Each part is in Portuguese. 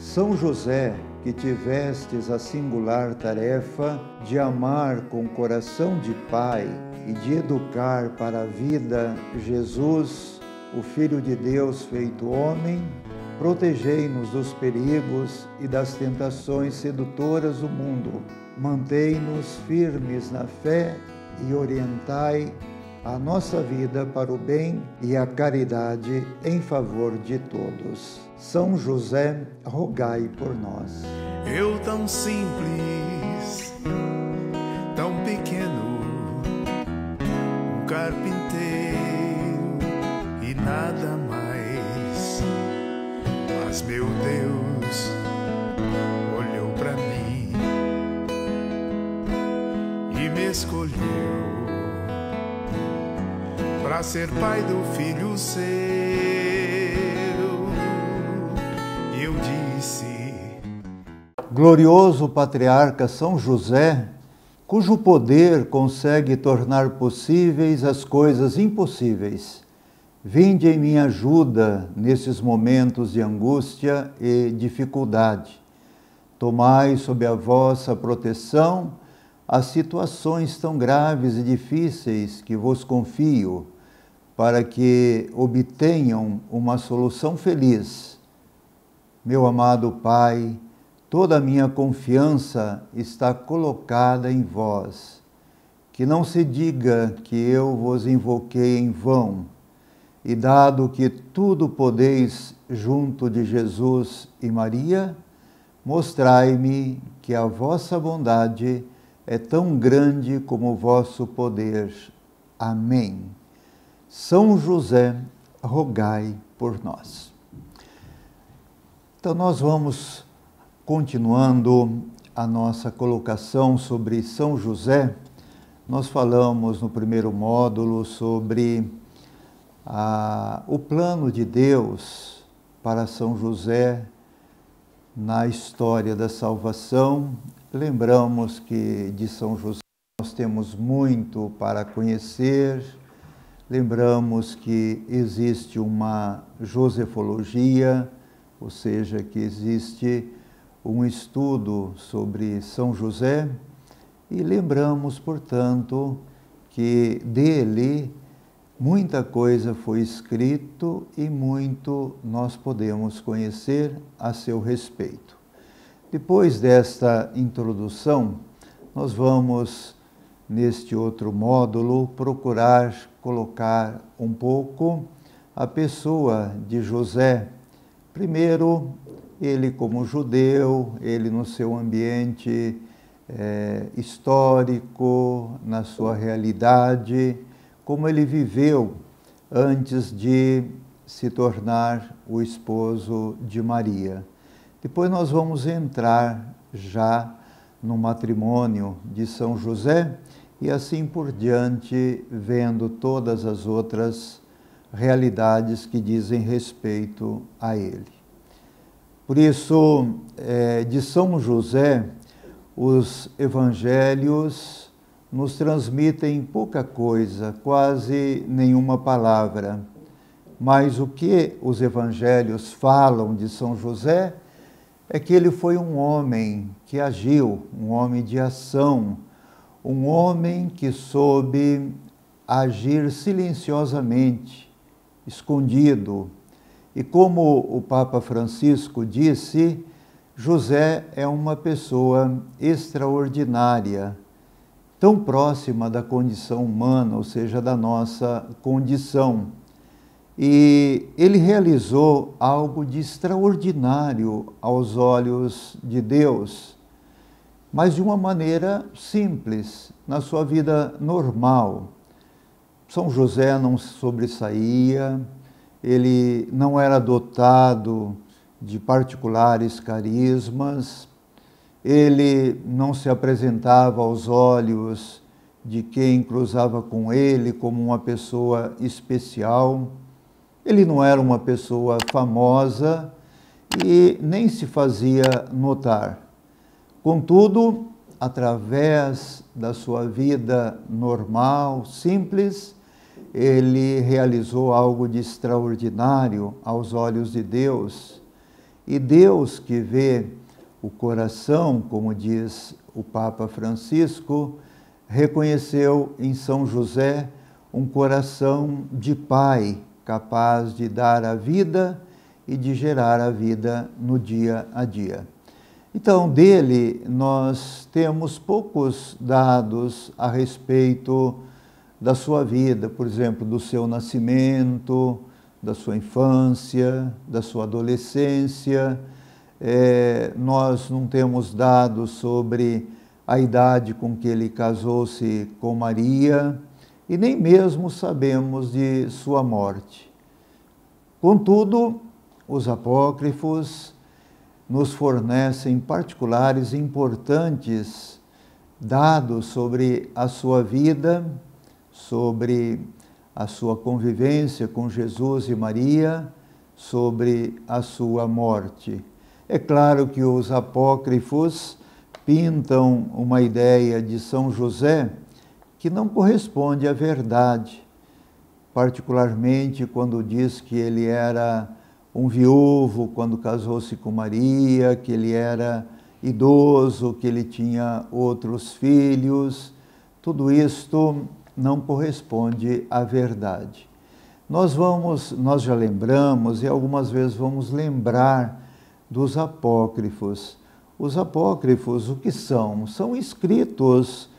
São José, que tivestes a singular tarefa de amar com coração de pai e de educar para a vida Jesus, o Filho de Deus feito homem, protegei-nos dos perigos e das tentações sedutoras do mundo. Mantei-nos firmes na fé e orientai a nossa vida para o bem e a caridade em favor de todos. São José, rogai por nós. Eu tão simples, tão pequeno, um carpinteiro e nada mais. Mas meu Deus olhou pra mim e me escolheu para ser pai do filho seu. E eu disse: glorioso patriarca São José, cujo poder consegue tornar possíveis as coisas impossíveis, vinde em minha ajuda nesses momentos de angústia e dificuldade. Tomai sob a vossa proteção as situações tão graves e difíceis que vos confio, para que obtenham uma solução feliz. Meu amado Pai, toda a minha confiança está colocada em vós. Que não se diga que eu vos invoquei em vão, e dado que tudo podeis junto de Jesus e Maria, mostrai-me que a vossa bondade é tão grande como o vosso poder. Amém. São José, rogai por nós. Então nós vamos continuando a nossa colocação sobre São José. Nós falamos no primeiro módulo sobre o plano de Deus para São José na história da salvação. Lembramos que de São José nós temos muito para conhecer. Lembramos que existe uma josefologia, ou seja, que existe um estudo sobre São José, e lembramos, portanto, que dele muita coisa foi escrito e muito nós podemos conhecer a seu respeito. Depois desta introdução, nós vamos, neste outro módulo, procurar colocar um pouco a pessoa de José. Primeiro, ele como judeu, ele no seu ambiente histórico, na sua realidade, como ele viveu antes de se tornar o esposo de Maria. Depois nós vamos entrar já no matrimônio de São José e assim por diante, vendo todas as outras realidades que dizem respeito a ele. Por isso, de São José, os evangelhos nos transmitem pouca coisa, quase nenhuma palavra. Mas o que os evangelhos falam de São José é que ele foi um homem que agiu, um homem de ação, um homem que soube agir silenciosamente, escondido. E como o Papa Francisco disse, José é uma pessoa extraordinária, tão próxima da condição humana, ou seja, da nossa condição. E ele realizou algo de extraordinário aos olhos de Deus, mas de uma maneira simples, na sua vida normal. São José não sobressaía, ele não era dotado de particulares carismas, ele não se apresentava aos olhos de quem cruzava com ele como uma pessoa especial. Ele não era uma pessoa famosa e nem se fazia notar. Contudo, através da sua vida normal, simples, ele realizou algo de extraordinário aos olhos de Deus. E Deus, que vê o coração, como diz o Papa Francisco, reconheceu em São José um coração de pai, capaz de dar a vida e de gerar a vida no dia a dia. Então, dele, nós temos poucos dados a respeito da sua vida, por exemplo, do seu nascimento, da sua infância, da sua adolescência. Nós não temos dados sobre a idade com que ele casou-se com Maria, e nem mesmo sabemos de sua morte. Contudo, os apócrifos nos fornecem particulares importantes dados sobre a sua vida, sobre a sua convivência com Jesus e Maria, sobre a sua morte. É claro que os apócrifos pintam uma ideia de São José que não corresponde à verdade, particularmente quando diz que ele era um viúvo quando casou-se com Maria, que ele era idoso, que ele tinha outros filhos. Tudo isto não corresponde à verdade. Nós já lembramos e algumas vezes vamos lembrar dos apócrifos. Os apócrifos, o que são? São escritos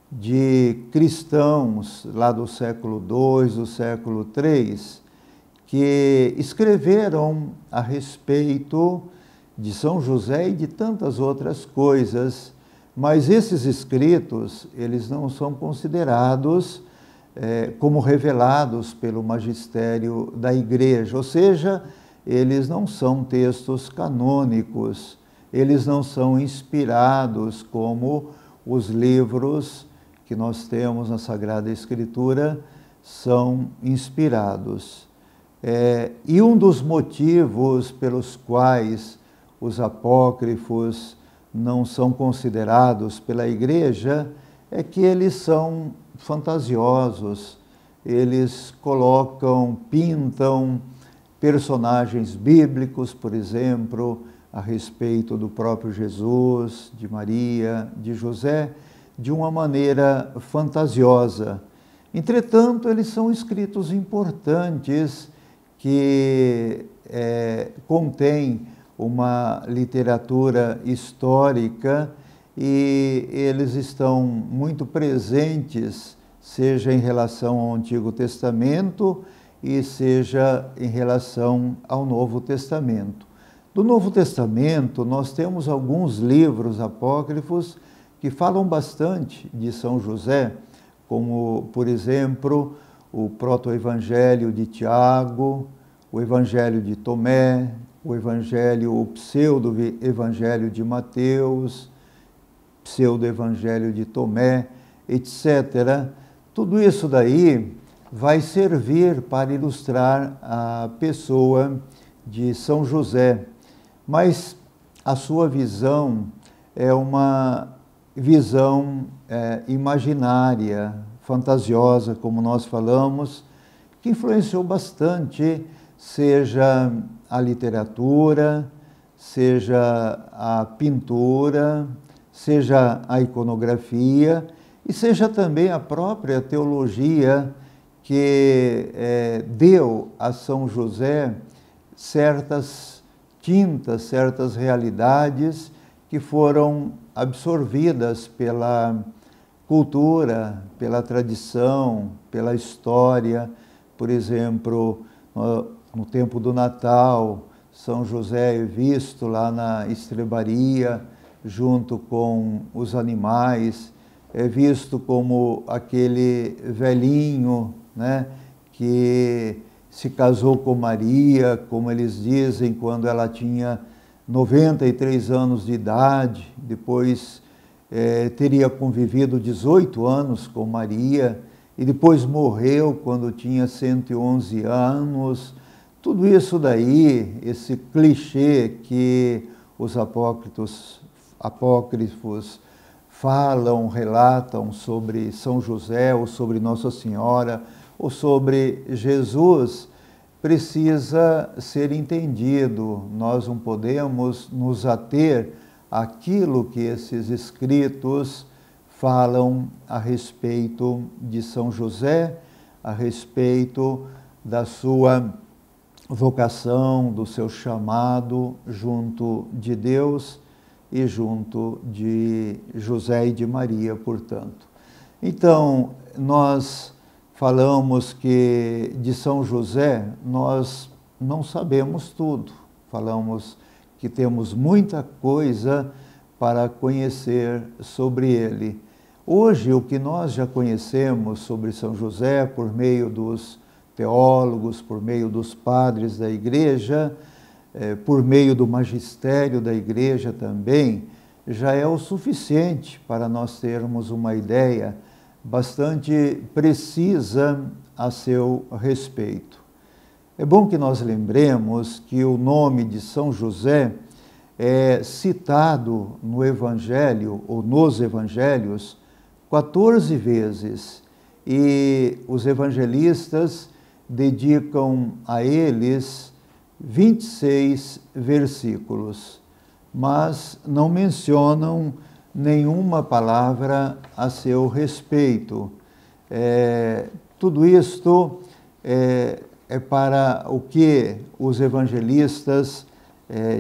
de cristãos lá do século II, do século III, que escreveram a respeito de São José e de tantas outras coisas, mas esses escritos, eles não são considerados como revelados pelo magistério da Igreja, ou seja, eles não são textos canônicos, eles não são inspirados como os livros que nós temos na Sagrada Escritura são inspirados. E um dos motivos pelos quais os apócrifos não são considerados pela Igreja é que eles são fantasiosos, eles pintam personagens bíblicos, por exemplo, a respeito do próprio Jesus, de Maria, de José, de uma maneira fantasiosa. Entretanto, eles são escritos importantes que contêm uma literatura histórica e eles estão muito presentes, seja em relação ao Antigo Testamento e seja em relação ao Novo Testamento. Do Novo Testamento, nós temos alguns livros apócrifos que falam bastante de São José, como, por exemplo, o Proto-Evangelho de Tiago, o Evangelho de Tomé, o Pseudo-Evangelho de Mateus, Pseudo-Evangelho de Tomé, etc. Tudo isso daí vai servir para ilustrar a pessoa de São José, mas a sua visão é uma visão imaginária, fantasiosa, como nós falamos, que influenciou bastante, seja a literatura, seja a pintura, seja a iconografia e seja também a própria teologia que deu a São José certas tintas, certas realidades que foram absorvidas pela cultura, pela tradição, pela história. Por exemplo, no tempo do Natal, São José é visto lá na estrebaria, junto com os animais, é visto como aquele velhinho, né, que se casou com Maria, como eles dizem, quando ela tinha 93 anos de idade, depois teria convivido 18 anos com Maria, e depois morreu quando tinha 111 anos. Tudo isso daí, esse clichê que os apócrifos falam, relatam sobre São José, ou sobre Nossa Senhora, ou sobre Jesus, precisa ser entendido. Nós não podemos nos ater àquilo que esses escritos falam a respeito de São José, a respeito da sua vocação, do seu chamado junto de Deus e junto de José e de Maria, portanto. Então, nós falamos que de São José nós não sabemos tudo. Falamos que temos muita coisa para conhecer sobre ele. Hoje, o que nós já conhecemos sobre São José por meio dos teólogos, por meio dos padres da Igreja, por meio do magistério da Igreja também, já é o suficiente para nós termos uma ideia bastante precisa a seu respeito. É bom que nós lembremos que o nome de São José é citado no Evangelho, ou nos Evangelhos, 14 vezes, e os evangelistas dedicam a eles 26 versículos, mas não mencionam nenhuma palavra a seu respeito. Tudo isto é para o que os evangelistas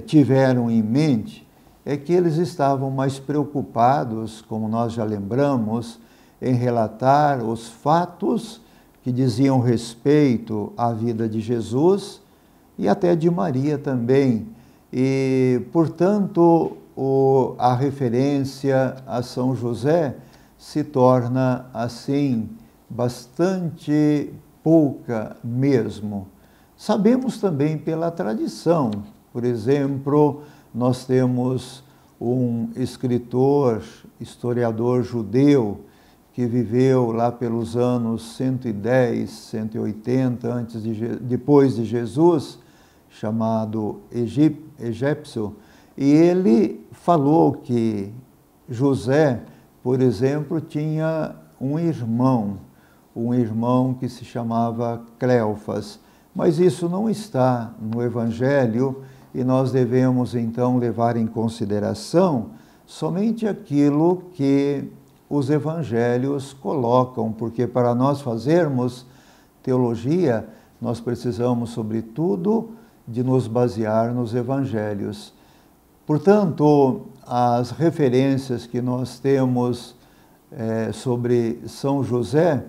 tiveram em mente, é que eles estavam mais preocupados, como nós já lembramos, em relatar os fatos que diziam respeito à vida de Jesus e até de Maria também. E, portanto, a referência a São José se torna, assim, bastante pouca mesmo. Sabemos também pela tradição. Por exemplo, nós temos um escritor, historiador judeu, que viveu lá pelos anos 110, 180 depois de Jesus, chamado Egípcio, e ele falou que José, por exemplo, tinha um irmão que se chamava Cleofas, mas isso não está no Evangelho e nós devemos então levar em consideração somente aquilo que os evangelhos colocam, porque para nós fazermos teologia, nós precisamos, sobretudo, de nos basear nos evangelhos. Portanto, as referências que nós temos sobre São José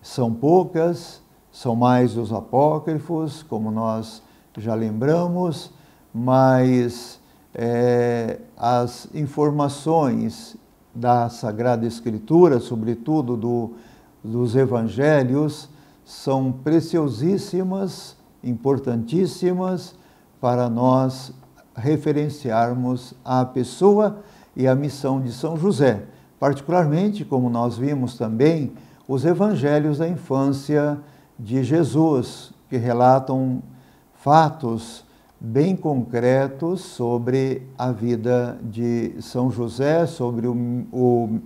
são poucas, são mais os apócrifos, como nós já lembramos, mas as informações da Sagrada Escritura, sobretudo dos Evangelhos, são preciosíssimas, importantíssimas para nós referenciarmos a pessoa e a missão de São José. Particularmente, como nós vimos também, os Evangelhos da infância de Jesus, que relatam fatos bem concretos sobre a vida de São José, sobre o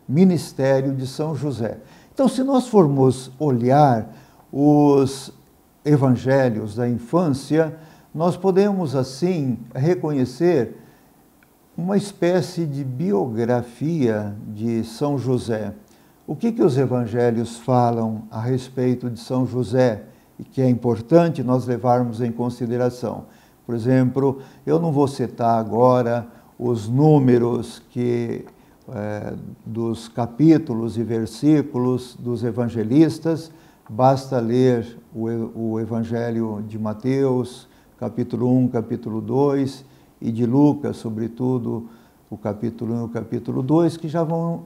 ministério de São José. Então, se nós formos olhar os evangelhos da infância, nós podemos, assim, reconhecer uma espécie de biografia de São José. O que os evangelhos falam a respeito de São José e que é importante nós levarmos em consideração? Por exemplo, eu não vou citar agora os números dos capítulos e versículos dos evangelistas, basta ler o Evangelho de Mateus, capítulo 1, capítulo 2, e de Lucas, sobretudo, o capítulo 1 e o capítulo 2, que já vão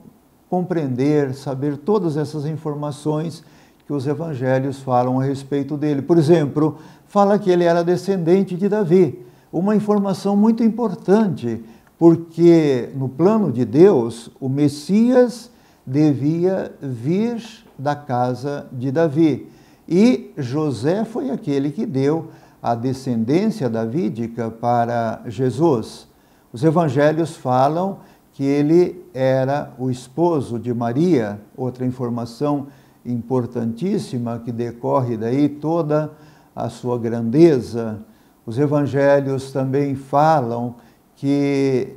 compreender, saber todas essas informações que os evangelhos falam a respeito dele. Por exemplo, fala que ele era descendente de Davi, uma informação muito importante, porque no plano de Deus, o Messias devia vir da casa de Davi. E José foi aquele que deu a descendência davídica para Jesus. Os evangelhos falam que ele era o esposo de Maria, outra informação importantíssima que decorre daí toda a sua grandeza. Os evangelhos também falam que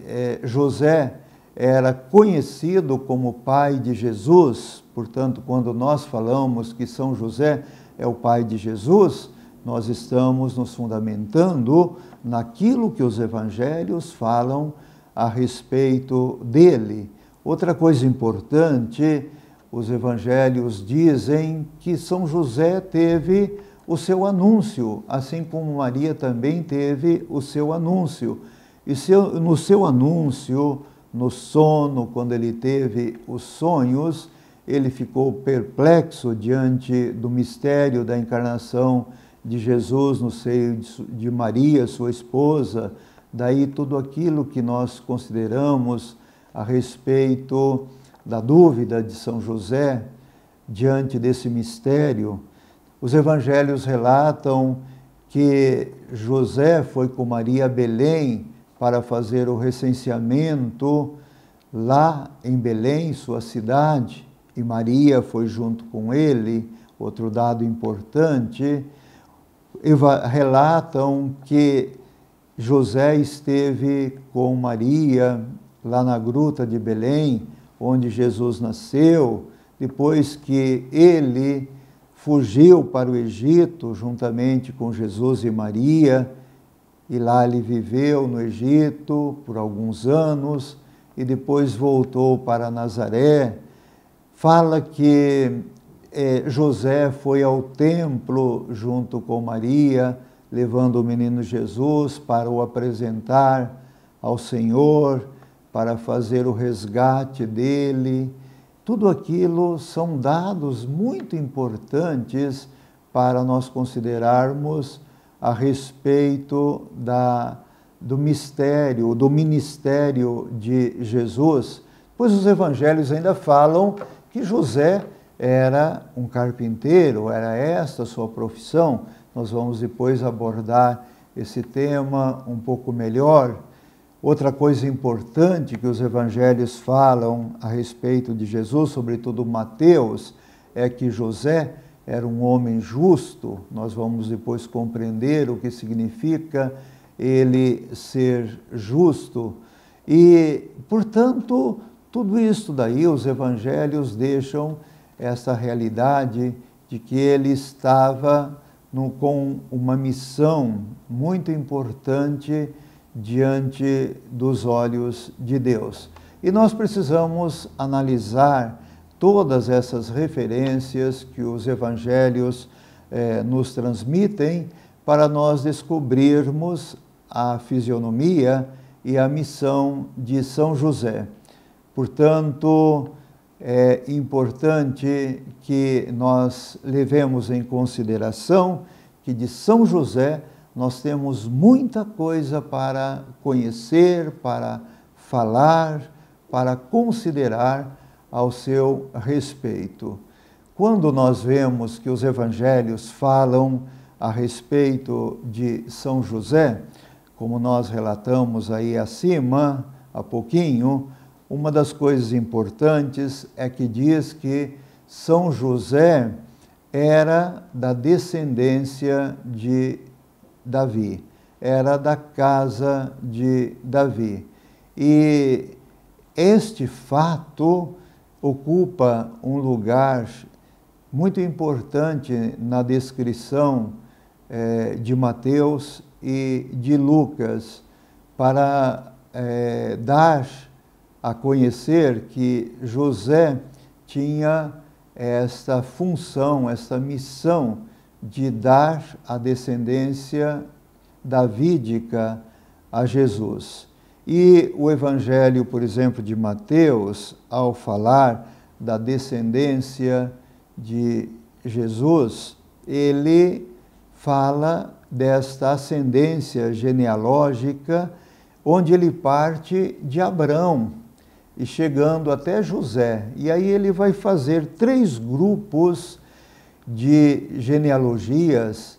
José era conhecido como pai de Jesus. Portanto, quando nós falamos que São José é o pai de Jesus, nós estamos nos fundamentando naquilo que os evangelhos falam a respeito dele. Outra coisa importante, os evangelhos dizem que São José teve o seu anúncio, assim como Maria também teve o seu anúncio. E no seu anúncio, no sono, quando ele teve os sonhos, ele ficou perplexo diante do mistério da encarnação de Jesus no seio de Maria, sua esposa. Daí tudo aquilo que nós consideramos a respeito da dúvida de São José diante desse mistério. Os evangelhos relatam que José foi com Maria a Belém para fazer o recenseamento lá em Belém, sua cidade, e Maria foi junto com ele. Outro dado importante, relatam que José esteve com Maria lá na gruta de Belém, onde Jesus nasceu, depois que ele fugiu para o Egito juntamente com Jesus e Maria, e lá ele viveu no Egito por alguns anos e depois voltou para Nazaré. Fala que José foi ao templo junto com Maria, levando o menino Jesus para o apresentar ao Senhor, para fazer o resgate dele. Tudo aquilo são dados muito importantes para nós considerarmos a respeito do mistério, do ministério de Jesus, pois os evangelhos ainda falam que José era um carpinteiro, era esta a sua profissão. Nós vamos depois abordar esse tema um pouco melhor. Outra coisa importante que os evangelhos falam a respeito de Jesus, sobretudo Mateus, é que José era um homem justo. Nós vamos depois compreender o que significa ele ser justo. E, portanto, tudo isso daí, os evangelhos deixam essa realidade de que ele estava com uma missão muito importante diante dos olhos de Deus. E nós precisamos analisar todas essas referências que os evangelhos nos transmitem para nós descobrirmos a fisionomia e a missão de São José. Portanto, é importante que nós levemos em consideração que de São José nós temos muita coisa para conhecer, para falar, para considerar ao seu respeito. Quando nós vemos que os evangelhos falam a respeito de São José, como nós relatamos aí acima, há pouquinho, uma das coisas importantes é que diz que São José era da descendência de Davi, era da casa de Davi. E este fato ocupa um lugar muito importante na descrição de Mateus e de Lucas, para dar a conhecer que José tinha esta função, esta missão de dar a descendência davídica a Jesus. E o Evangelho, por exemplo, de Mateus, ao falar da descendência de Jesus, ele fala desta ascendência genealógica, onde ele parte de Abrão e chegando até José. E aí ele vai fazer 3 grupos de genealogias,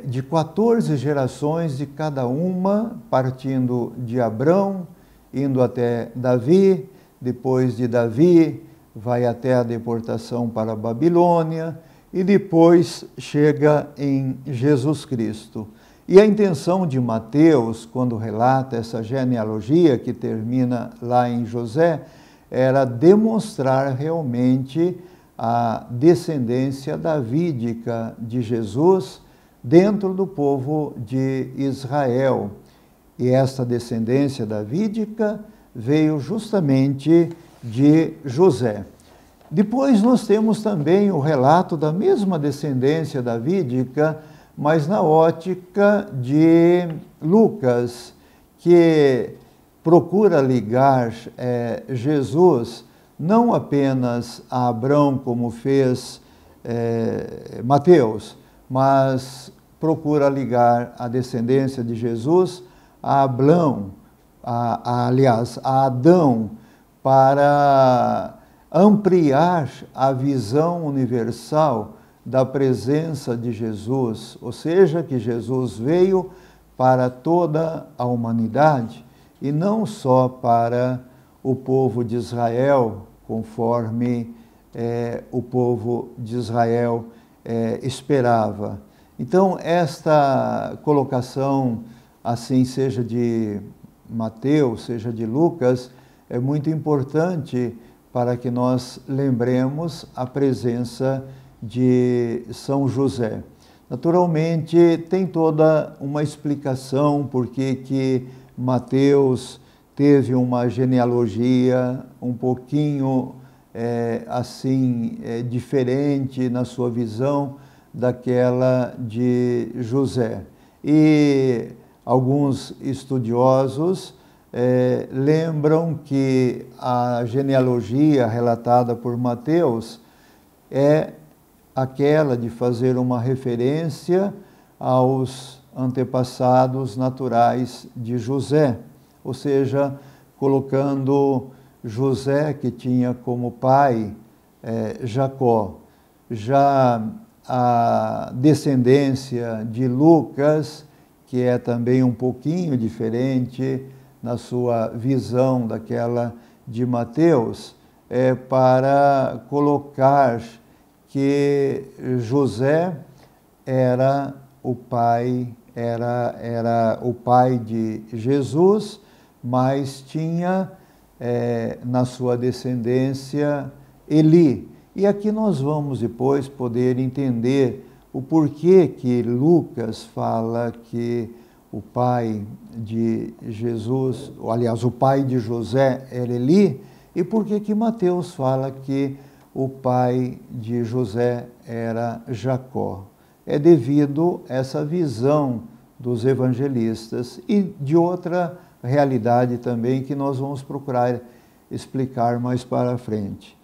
de 14 gerações de cada uma, partindo de Abrão, indo até Davi, depois de Davi vai até a deportação para a Babilônia, e depois chega em Jesus Cristo. E a intenção de Mateus, quando relata essa genealogia que termina lá em José, era demonstrar realmente a descendência davídica de Jesus dentro do povo de Israel. E esta descendência davídica veio justamente de José. Depois nós temos também o relato da mesma descendência davídica, mas na ótica de Lucas, que procura ligar Jesus não apenas a Abrão, como fez Mateus, mas procura ligar a descendência de Jesus a Abrão, aliás, a Adão, para ampliar a visão universal da presença de Jesus, ou seja, que Jesus veio para toda a humanidade e não só para o povo de Israel, conforme o povo de Israel esperava. Então, esta colocação, assim, seja de Mateus, seja de Lucas, é muito importante para que nós lembremos a presença de São José. Naturalmente, tem toda uma explicação por que Mateus teve uma genealogia um pouquinho diferente na sua visão daquela de José. E alguns estudiosos lembram que a genealogia relatada por Mateus é aquela de fazer uma referência aos antepassados naturais de José, ou seja, colocando José, que tinha como pai Jacó. Já a descendência de Lucas, que é também um pouquinho diferente na sua visão daquela de Mateus, para colocar que José era o pai de Jesus, mas tinha na sua descendência Eli. E aqui nós vamos depois poder entender o porquê que Lucas fala que o pai de Jesus, ou, aliás, o pai de José era Eli, e porquê que Mateus fala que o pai de José era Jacó. É devido a essa visão dos evangelistas e de outra realidade também que nós vamos procurar explicar mais para frente.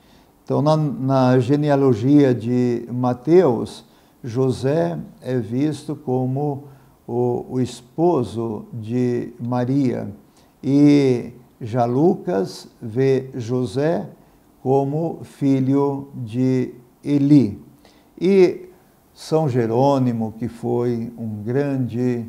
Então, na genealogia de Mateus, José é visto como o esposo de Maria, e já Lucas vê José como filho de Eli. E São Jerônimo, que foi um grande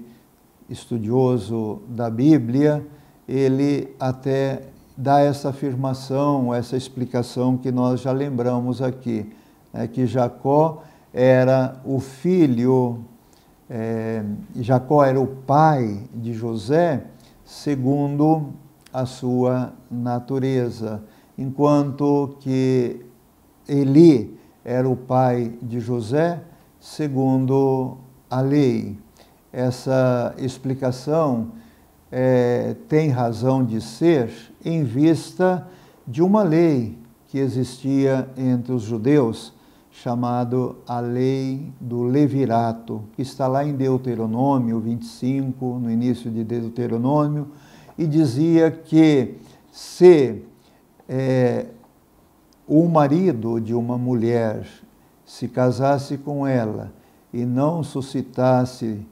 estudioso da Bíblia, ele até dá essa afirmação, essa explicação que nós já lembramos aqui, que Jacó era o filho, Jacó era o pai de José, segundo a sua natureza, enquanto que Eli era o pai de José, segundo a lei. Essa explicação tem razão de ser em vista de uma lei que existia entre os judeus, chamado a lei do levirato, que está lá em Deuteronômio 25, no início de Deuteronômio, e dizia que se o marido de uma mulher se casasse com ela e não suscitasse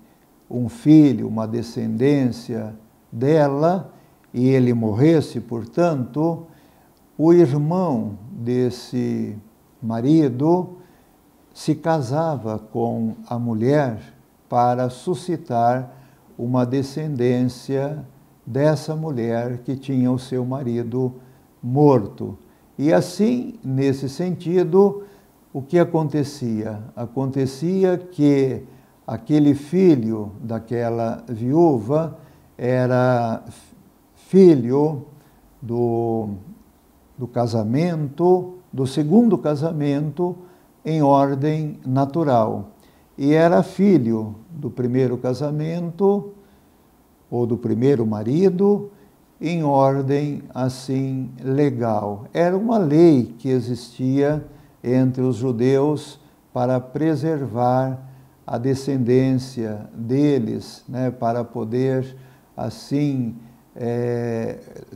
um filho, uma descendência dela, e ele morresse, portanto, o irmão desse marido se casava com a mulher para suscitar uma descendência dessa mulher que tinha o seu marido morto. E assim, nesse sentido, o que acontecia? Acontecia que aquele filho daquela viúva era filho do casamento, do segundo casamento em ordem natural. E era filho do primeiro casamento, ou do primeiro marido, em ordem assim legal. Era uma lei que existia entre os judeus para preservar a descendência deles, né, para poder assim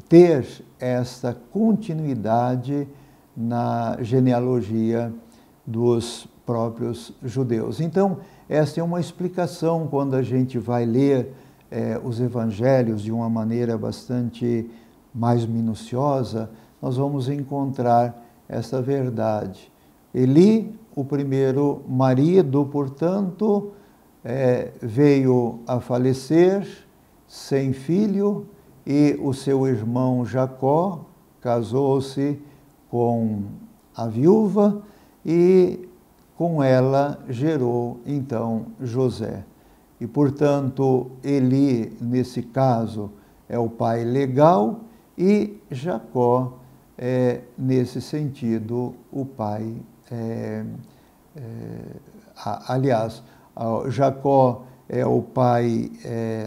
ter esta continuidade na genealogia dos próprios judeus. Então, esta é uma explicação quando a gente vai ler os evangelhos de uma maneira bastante mais minuciosa, nós vamos encontrar essa verdade. Eli, o primeiro marido, portanto, veio a falecer sem filho, e o seu irmão Jacó casou-se com a viúva e com ela gerou então José. E, portanto, Eli, nesse caso, é o pai legal e Jacó é, nesse sentido, o pai. Aliás, Jacó é o pai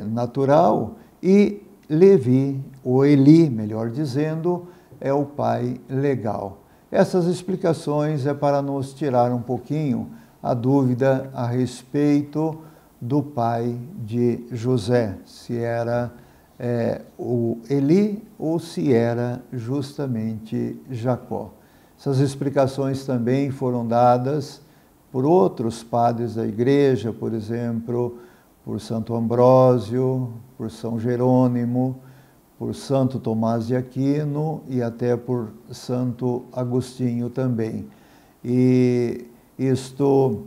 natural e Levi, ou Eli, melhor dizendo, é o pai legal. Essas explicações é para nos tirar um pouquinho a dúvida a respeito do pai de José, se era o Eli ou se era justamente Jacó. Essas explicações também foram dadas por outros padres da igreja, por exemplo, por Santo Ambrósio, por São Jerônimo, por Santo Tomás de Aquino e até por Santo Agostinho também. E isto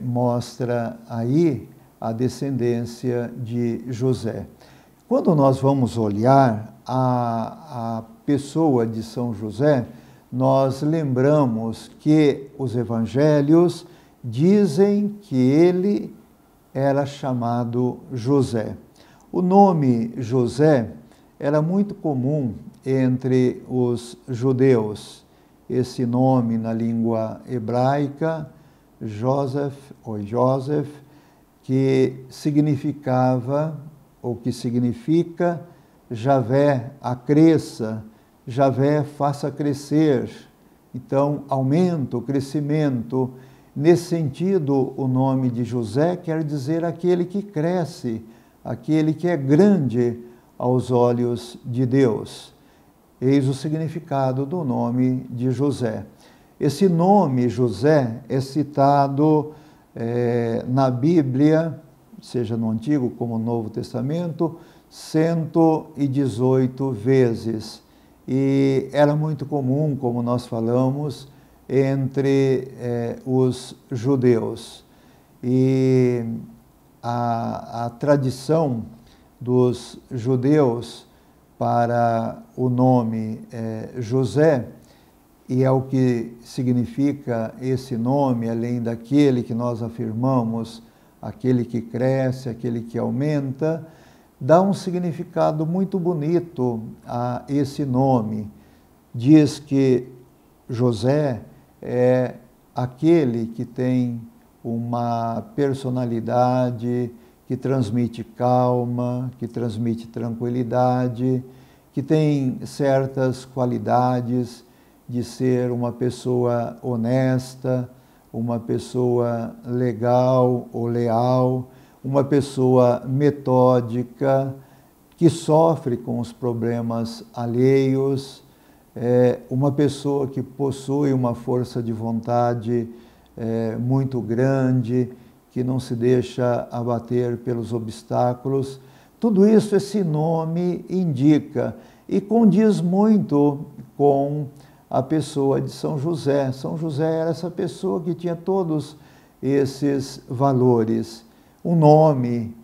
mostra aí a descendência de José. Quando nós vamos olhar a pessoa de São José, nós lembramos que os evangelhos dizem que ele era chamado José. O nome José era muito comum entre os judeus. Esse nome na língua hebraica, Joseph ou Joseph, que significava, ou que significa, Javé acresça, Javé faça crescer. Então, aumento, crescimento. Nesse sentido, o nome de José quer dizer aquele que cresce, aquele que é grande aos olhos de Deus. Eis o significado do nome de José. Esse nome, José, é citado na Bíblia, seja no Antigo como no Novo Testamento, 118 vezes. E era muito comum, como nós falamos, entre os judeus. E a tradição dos judeus para o nome José, e é o que significa esse nome, além daquele que nós afirmamos, aquele que cresce, aquele que aumenta, dá um significado muito bonito a esse nome. Diz que José é aquele que tem uma personalidade, que transmite calma, que transmite tranquilidade, que tem certas qualidades de ser uma pessoa honesta, uma pessoa legal ou leal, uma pessoa metódica, que sofre com os problemas alheios, uma pessoa que possui uma força de vontade muito grande, que não se deixa abater pelos obstáculos. Tudo isso esse nome indica e condiz muito com a pessoa de São José. São José era essa pessoa que tinha todos esses valores. Um nome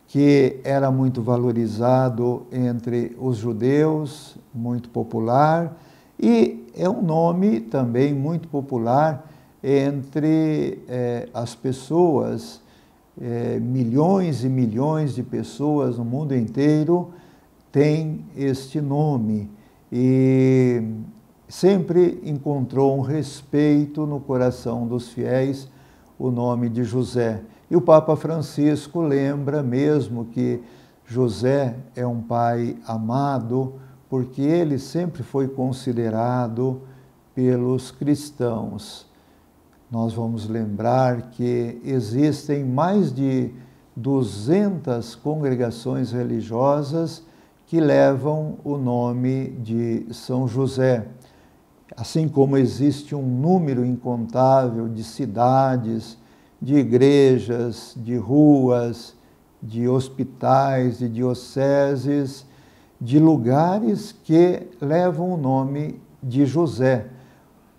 que era muito valorizado entre os judeus, muito popular, e é um nome também muito popular entre as pessoas, milhões e milhões de pessoas no mundo inteiro têm este nome, e sempre encontrou um respeito no coração dos fiéis o nome de José. E o Papa Francisco lembra mesmo que José é um pai amado, porque ele sempre foi considerado pelos cristãos. Nós vamos lembrar que existem mais de 200 congregações religiosas que levam o nome de São José. Assim como existe um número incontável de cidades, de igrejas, de ruas, de hospitais, de dioceses, de lugares que levam o nome de José.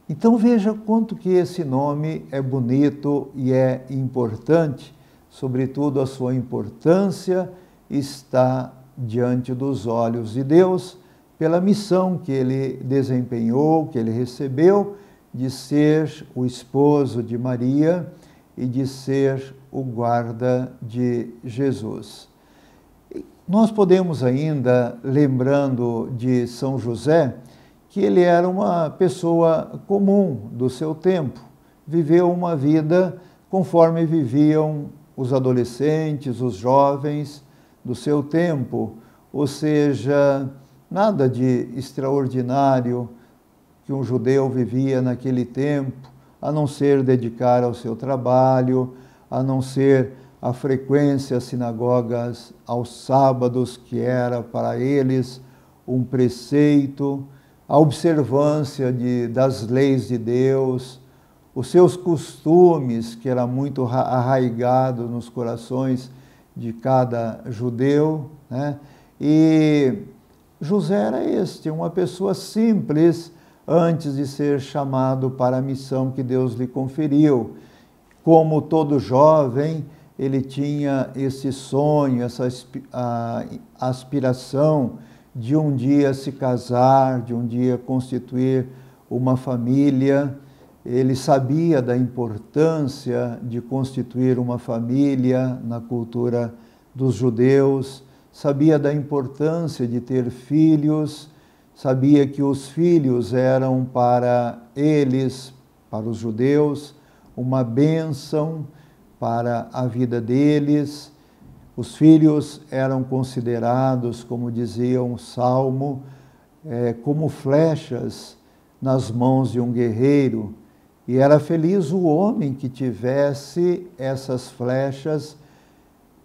Então veja quanto que esse nome é bonito e é importante, sobretudo a sua importância está diante dos olhos de Deus, pela missão que ele desempenhou, que ele recebeu, de ser o esposo de Maria e de ser o guarda de Jesus. Nós podemos ainda, lembrando de São José, que ele era uma pessoa comum do seu tempo, viveu uma vida conforme viviam os adolescentes, os jovens do seu tempo, ou seja, nada de extraordinário que um judeu vivia naquele tempo, a não ser dedicar ao seu trabalho, a não ser a frequência às sinagogas aos sábados, que era para eles um preceito, a observância das leis de Deus, os seus costumes, que era muito arraigado nos corações de cada judeu, né? E José era uma pessoa simples, antes de ser chamado para a missão que Deus lhe conferiu. Como todo jovem, ele tinha esse sonho, essa aspiração de um dia se casar, de um dia constituir uma família. Ele sabia da importância de constituir uma família na cultura dos judeus, sabia da importância de ter filhos, sabia que os filhos eram para eles, para os judeus, uma bênção para a vida deles. Os filhos eram considerados, como dizia um salmo, como flechas nas mãos de um guerreiro, e era feliz o homem que tivesse essas flechas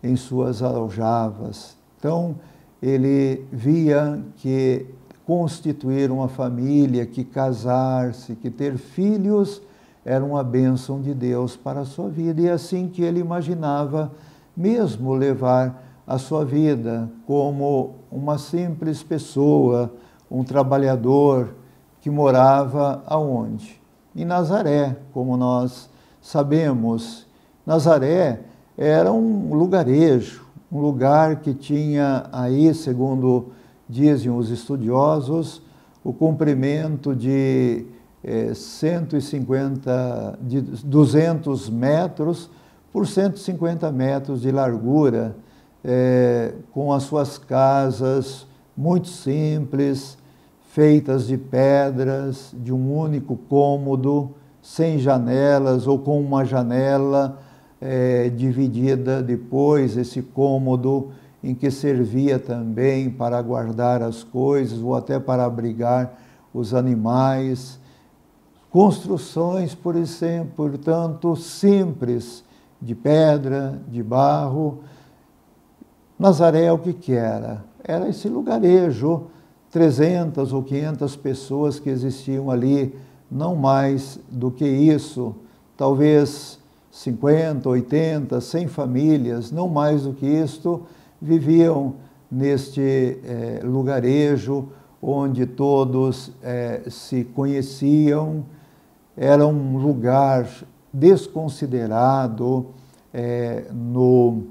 em suas aljavas. Então, ele via que constituir uma família, que casar-se, que ter filhos, era uma bênção de Deus para a sua vida. E assim que ele imaginava mesmo levar a sua vida como uma simples pessoa, um trabalhador que morava aonde? Em Nazaré, como nós sabemos. Nazaré era um lugarejo, um lugar que tinha aí, segundo dizem os estudiosos, o comprimento de 200 metros por 150 metros de largura, com as suas casas muito simples, feitas de pedras, de um único cômodo, sem janelas ou com uma janela dividida depois, esse cômodo em que servia também para guardar as coisas ou até para abrigar os animais. Construções, portanto, simples, de pedra, de barro. Nazaré, o que era? Era esse lugarejo, 300 ou 500 pessoas que existiam ali, não mais do que isso, talvez 50, 80, 100 famílias, não mais do que isto, viviam neste lugarejo onde todos se conheciam. Era um lugar desconsiderado no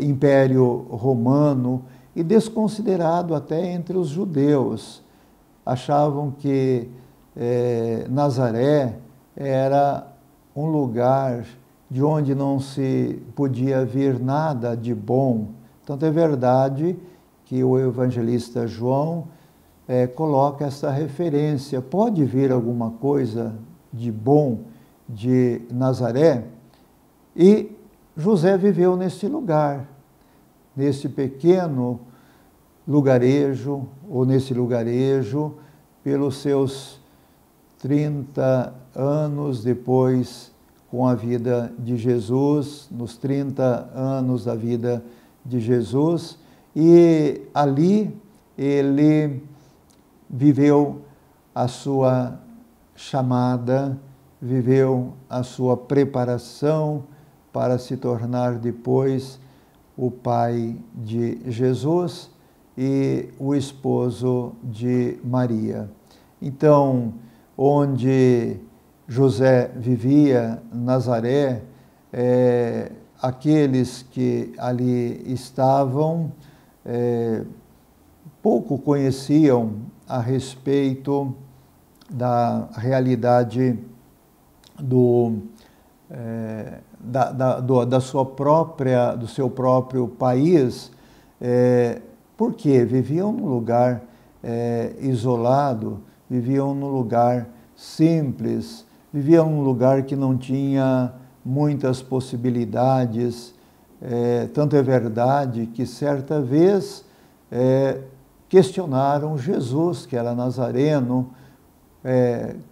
Império Romano e desconsiderado até entre os judeus. Achavam que Nazaré era um lugar de onde não se podia vir nada de bom. Tanto é verdade que o evangelista João coloca essa referência. Pode vir alguma coisa de bom de Nazaré? E José viveu neste lugar, nesse pequeno lugarejo, ou nesse lugarejo, pelos seus 30 anos depois, com a vida de Jesus, nos 30 anos da vida de Jesus, e ali ele viveu a sua chamada, viveu a sua preparação para se tornar depois o pai de Jesus e o esposo de Maria. Então, onde José vivia, Nazaré, aqueles que ali estavam pouco conheciam a respeito da realidade do seu próprio país, porque viviam num lugar isolado, viviam num lugar simples, viviam num lugar que não tinha muitas possibilidades. Tanto é verdade que certa vez questionaram Jesus, que era nazareno,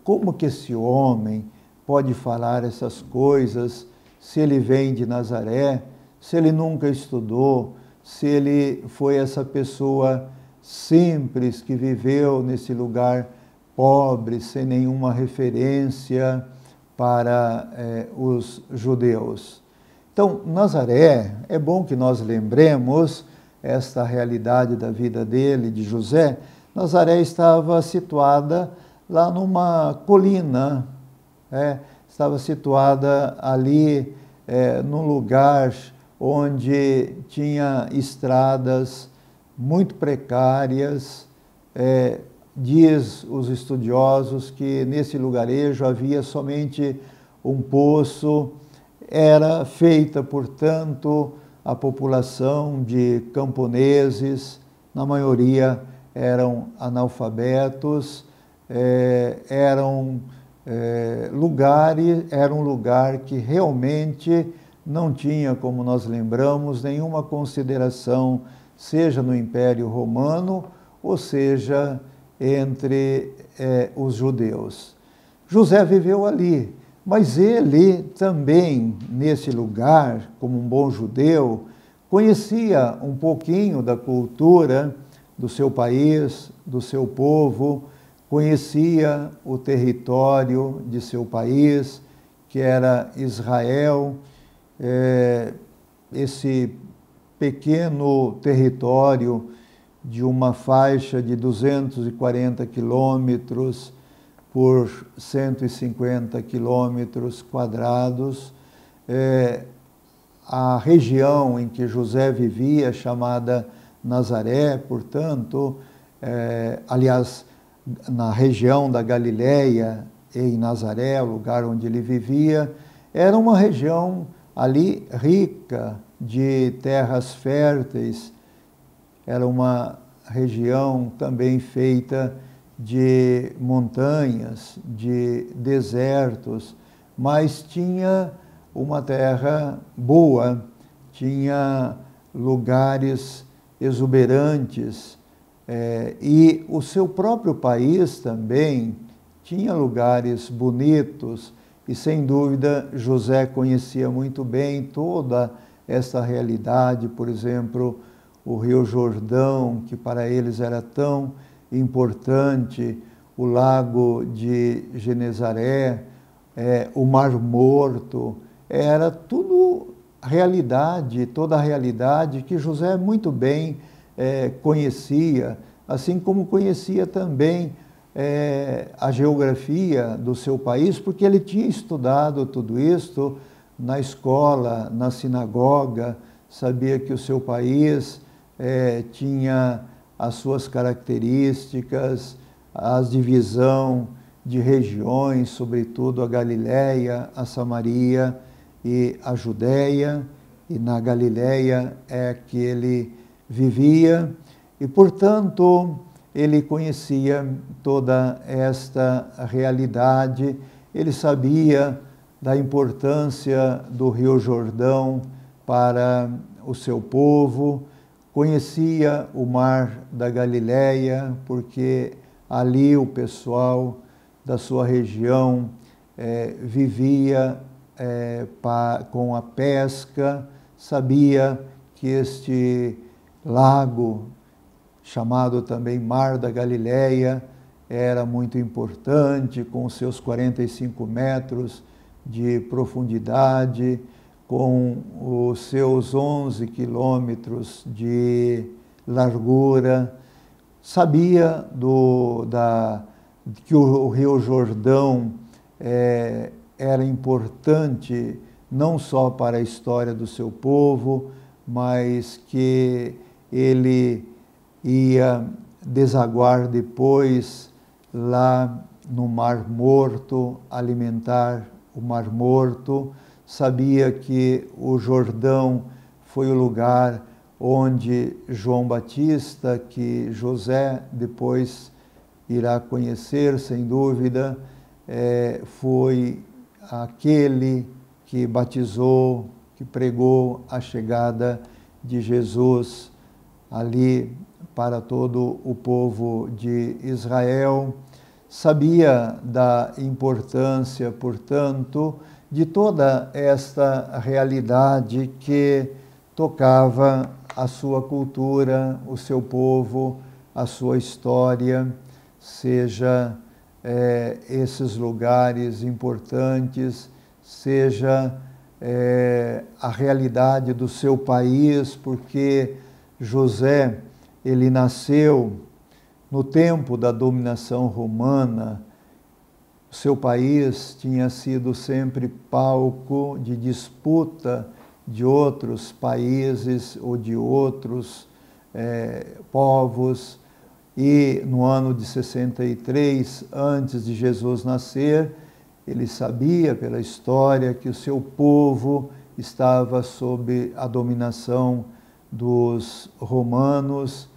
como que esse homem pode falar essas coisas, se ele vem de Nazaré, se ele nunca estudou, se ele foi essa pessoa simples que viveu nesse lugar pobre, sem nenhuma referência para os judeus. Então, Nazaré, é bom que nós lembremos esta realidade da vida dele, de José. Nazaré estava situada lá numa colina, estava situada ali num lugar onde tinha estradas muito precárias. Diz os estudiosos que nesse lugarejo havia somente um poço. Era feita, portanto, a população de camponeses, na maioria eram analfabetos, era um lugar que realmente não tinha, como nós lembramos, nenhuma consideração, seja no Império Romano, ou seja, entre os judeus. José viveu ali, mas ele também, nesse lugar, como um bom judeu, conhecia um pouquinho da cultura do seu país, do seu povo, conhecia o território de seu país, que era Israel, esse pequeno território de uma faixa de 240 quilômetros por 150 quilômetros quadrados. A região em que José vivia, chamada Nazaré, portanto, aliás, na região da Galileia, em Nazaré, o lugar onde ele vivia, era uma região ali rica de terras férteis, era uma região também feita de montanhas, de desertos, mas tinha uma terra boa, tinha lugares exuberantes, e o seu próprio país também tinha lugares bonitos, e sem dúvida José conhecia muito bem toda essa realidade. Por exemplo, o Rio Jordão, que para eles era tão importante, o Lago de Genezaré, o Mar Morto, era tudo realidade, toda a realidade que José muito bem conhecia, assim como conhecia também a geografia do seu país, porque ele tinha estudado tudo isso na escola, na sinagoga, sabia que o seu país tinha as suas características, a divisão de regiões, sobretudo a Galiléia, a Samaria e a Judéia, e na Galiléia é que ele vivia, e, portanto, ele conhecia toda esta realidade, ele sabia da importância do Rio Jordão para o seu povo, conhecia o mar da Galiléia, porque ali o pessoal da sua região vivia com a pesca, sabia que este lago, chamado também Mar da Galiléia, era muito importante, com seus 45 metros de profundidade, com os seus 11 quilômetros de largura. Sabia que o Rio Jordão era importante não só para a história do seu povo, mas que ele ia desaguar depois lá no Mar Morto, alimentar o Mar Morto. Sabia que o Jordão foi o lugar onde João Batista, que José depois irá conhecer, sem dúvida, foi aquele que batizou, que pregou a chegada de Jesus ali para todo o povo de Israel. Sabia da importância, portanto, de toda esta realidade que tocava a sua cultura, o seu povo, a sua história, seja esses lugares importantes, seja a realidade do seu país, porque José, ele nasceu no tempo da dominação romana. O seu país tinha sido sempre palco de disputa de outros países ou de outros povos. E no ano de 63, antes de Jesus nascer, ele sabia pela história que o seu povo estava sob a dominação dos romanos.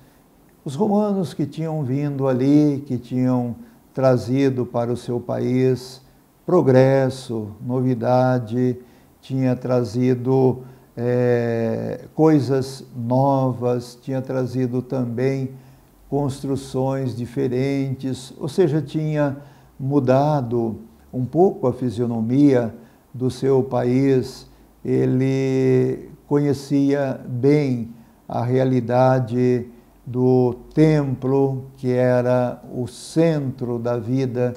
Os romanos que tinham vindo ali, que tinham trazido para o seu país progresso, novidade, tinha trazido coisas novas, tinha trazido também construções diferentes, ou seja, tinha mudado um pouco a fisionomia do seu país. Ele conhecia bem a realidade do templo, que era o centro da vida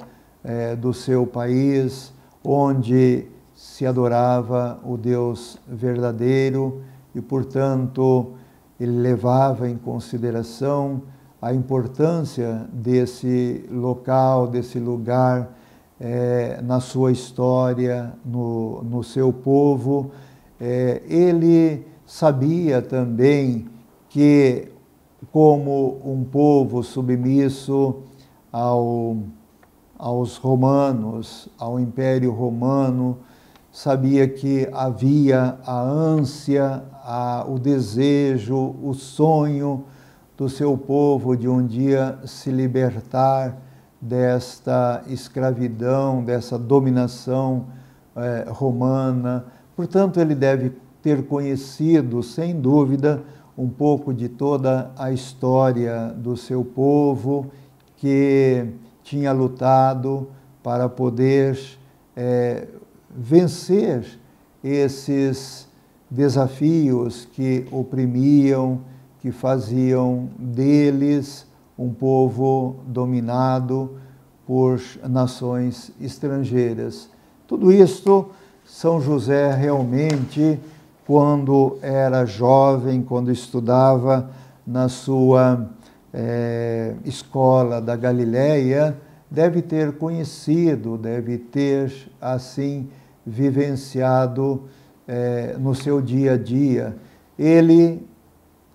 do seu país, onde se adorava o Deus verdadeiro, e, portanto, ele levava em consideração a importância desse local, desse lugar, na sua história, no seu povo. Ele sabia também que, como um povo submisso aos romanos, ao Império Romano, sabia que havia a ânsia, o desejo, o sonho do seu povo de um dia se libertar desta escravidão, dessa dominação romana. Portanto, ele deve ter conhecido, sem dúvida, um pouco de toda a história do seu povo, que tinha lutado para poder vencer esses desafios que oprimiam, que faziam deles um povo dominado por nações estrangeiras. Tudo isto, São José realmente, quando era jovem, quando estudava na sua escola da Galiléia, deve ter conhecido, deve ter, assim, vivenciado no seu dia a dia. Ele,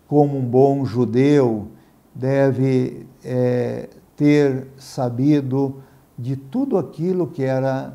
como um bom judeu, deve ter sabido de tudo aquilo que era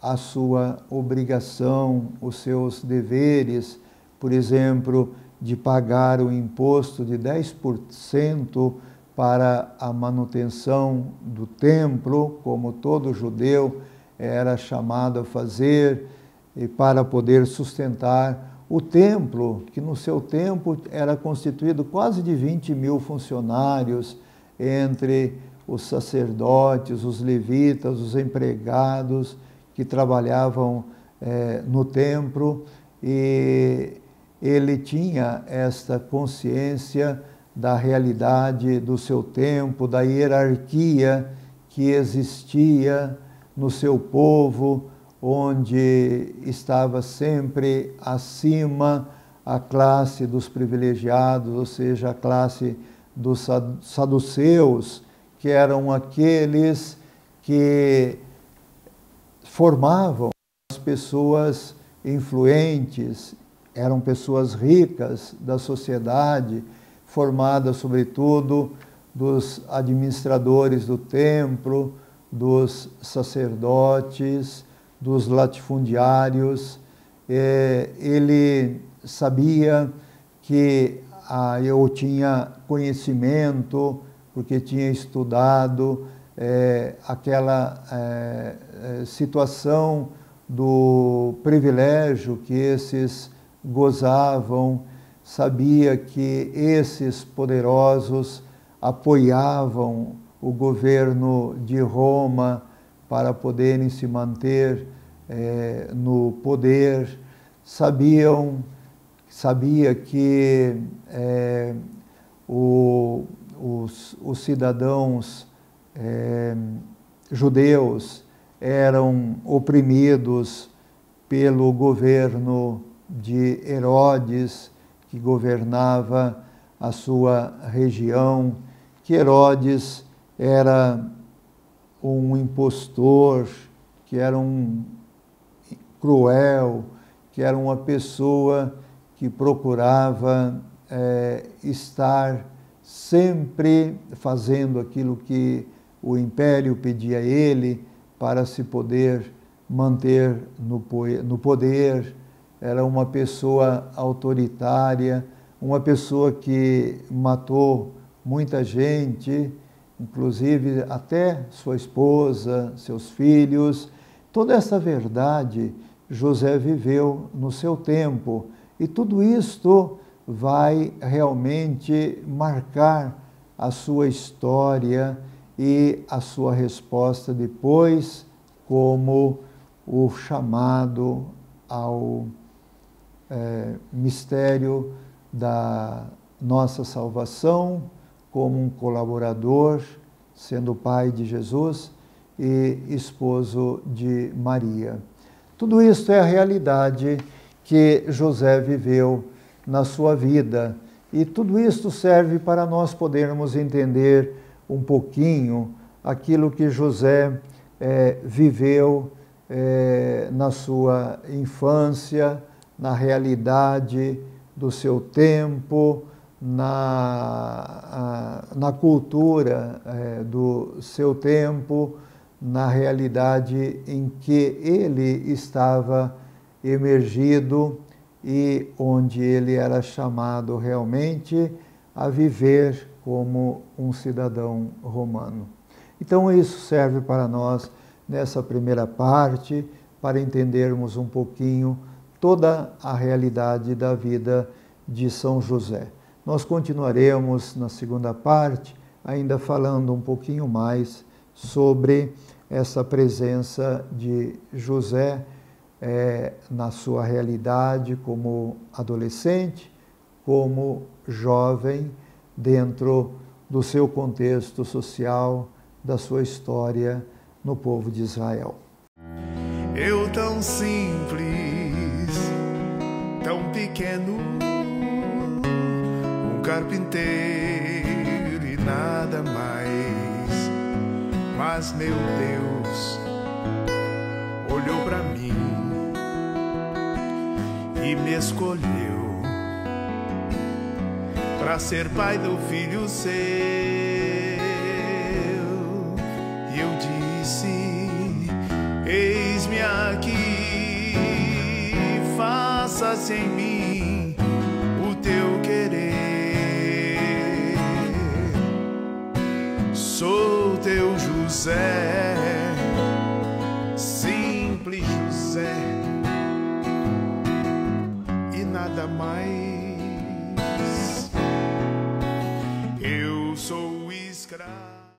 a sua obrigação, os seus deveres, por exemplo, de pagar o imposto de 10% para a manutenção do templo, como todo judeu era chamado a fazer, e para poder sustentar o templo, que no seu tempo era constituído quase de 20 mil funcionários, entre os sacerdotes, os levitas, os empregados que trabalhavam no templo, e ele tinha esta consciência da realidade do seu tempo, da hierarquia que existia no seu povo, onde estava sempre acima a classe dos privilegiados, ou seja, a classe dos saduceus, que eram aqueles que formavam as pessoas influentes, eram pessoas ricas da sociedade, formadas sobretudo dos administradores do templo, dos sacerdotes, dos latifundiários. Ele sabia que eu tinha conhecimento, porque tinha estudado aquela situação do privilégio que esses gozavam, sabia que esses poderosos apoiavam o governo de Roma para poderem se manter no poder, sabia que os cidadãos judeus eram oprimidos pelo governo de Herodes, que governava a sua região, que Herodes era um impostor, que era um cruel, que era uma pessoa que procurava estar sempre fazendo aquilo que o império pedia a ele para se poder manter no poder. Era uma pessoa autoritária, uma pessoa que matou muita gente, inclusive até sua esposa, seus filhos. Toda essa verdade José viveu no seu tempo, e tudo isto vai realmente marcar a sua história e a sua resposta depois, como o chamado ao mistério da nossa salvação, como um colaborador, sendo pai de Jesus e esposo de Maria. Tudo isso é a realidade que José viveu na sua vida, e tudo isso serve para nós podermos entender um pouquinho aquilo que José viveu na sua infância, na realidade do seu tempo, na cultura do seu tempo, na realidade em que ele estava emergido e onde ele era chamado realmente a viver como um cidadão romano. Então isso serve para nós nessa primeira parte, para entendermos um pouquinho toda a realidade da vida de São José. Nós continuaremos na segunda parte, ainda falando um pouquinho mais sobre essa presença de José na sua realidade como adolescente, como jovem, dentro do seu contexto social, da sua história no povo de Israel. Eu tão simples, tão pequeno, um carpinteiro e nada mais. Mas meu Deus olhou para mim e me escolheu para ser pai do filho seu. E eu disse: faças em mim o teu querer. Sou teu José, simples José, e nada mais.